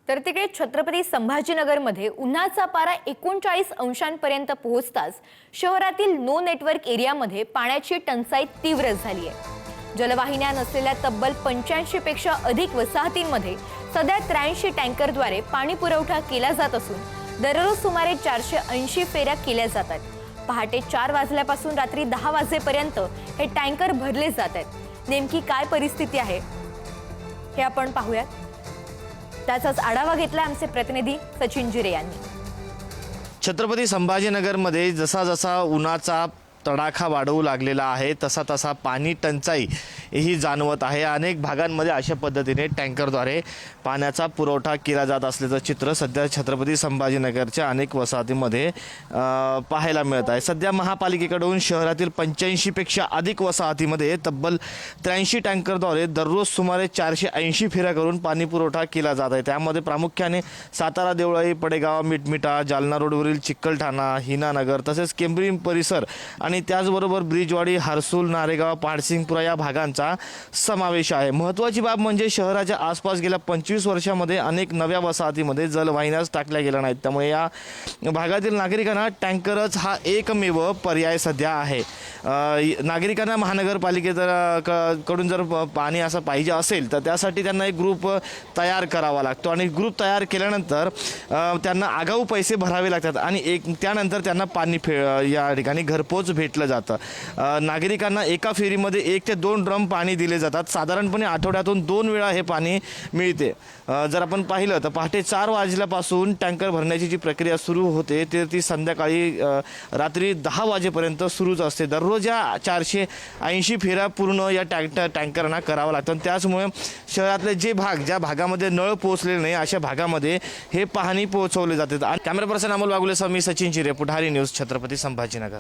तर तिकडे छत्रपती संभाजीनगरमध्ये उन्हाचा पारा 39 अंशांपर्यंत पोहोचताच शहरातील नो नेटवर्क एरियामध्ये पाण्याची टंचाई तीव्र झाली आहे। जलवाहिन्या नसलेल्या तब्बल 85 पेक्षा अधिक वसाहतींमध्ये सध्या 83 टँकरद्वारे पाणी पुरवठा केला जात असून दररोज सुमारे 480 फेऱ्या केल्या जातात। पहाटे 4 वाजल्यापासून रात्री 10 वाजेपर्यंत हे टँकर भरले जात आहेत। नेमकी काय परिस्थिती आहे हे आपण पाहूयात। त्याचाच आढावा घेतला आमचे प्रतिनिधी सचिन जिरे यांनी। छत्रपती संभाजीनगरमध्ये जसा जसा उन्हाचा तडाखा वाढवू लागलेला आहे तसा तसा पाणी टंचाई ही जाणवत आहे। अनेक भागांमध्ये अशा पद्धतीने टँकरद्वारे पाण्याचा पुरवठा केला जात असल्याचं चित्र सध्या छत्रपती संभाजीनगरच्या अनेक वसाहतींमध्ये पाहायला मिळत आहे। सध्या महापालिकेकडून शहरातील 85 पेक्षा अधिक वसाहतीमध्ये तब्बल 83 टँकरद्वारे दररोज सुमारे 480 फेऱ्या करून पाणी पुरवठा केला जात आहे। त्यामध्ये प्रामुख्याने सातारा देवळाई, पडेगाव, मिटमिटा, जालना रोडवरील चिकलठाणा, हिनानगर तसेच केंब्री परिसर आणि त्याचबरोबर ब्रिजवाडी, हरसूल, नारेगाव, पाडसिंगपुरा या भागांचा समावेश आहे। महत्त्वाची बाब म्हणजे शहराच्या आसपास गेल्या 25 वर्षांमध्ये अनेक नव्या वसाहतीमध्ये जलवाहिन्याच टाकल्या गेल्या नाहीत। त्यामुळे या भागातील नागरिकांना टँकरच हा एकमेव पर्याय सध्या आहे। नागरिकांना महानगरपालिकेकडून जर पाणी असं पाहिजे असेल तर त्यासाठी त्यांना एक ग्रुप तयार करावा लागतो आणि ग्रुप तयार केल्यानंतर त्यांना आगाऊ पैसे भरावे लागतात आणि त्यानंतर त्यांना पाणी या ठिकाणी घरपोच भेटलं जातं। नागरिकांना एका फेरीमध्ये 1 ते 2 ड्रम पाणी दिले जातात। साधारणपणे आठवड्यातून 2 वेळा हे पाणी मिळते। जर आपण पाहिलं तर पहाटे 4 वाजल्यापासून टँकर भरण्याची जी प्रक्रिया सुरू होते ती संध्याकाळी रात्री 10 वाजेपर्यंत सुरूच असते। दररोज या 480 फेऱ्या पूर्ण या टँकरना करावं लागतं। त्याचमुळे शहरातले ज्या भागामध्ये नळ पोहोचलेले नाही अशा भागामध्ये हे पाणी पोहोचवले जाते। कॅमेरा पर्सन अमोल वागुले सह मी सचिन जिरे, पुढारी न्यूज, छत्रपती संभाजीनगर।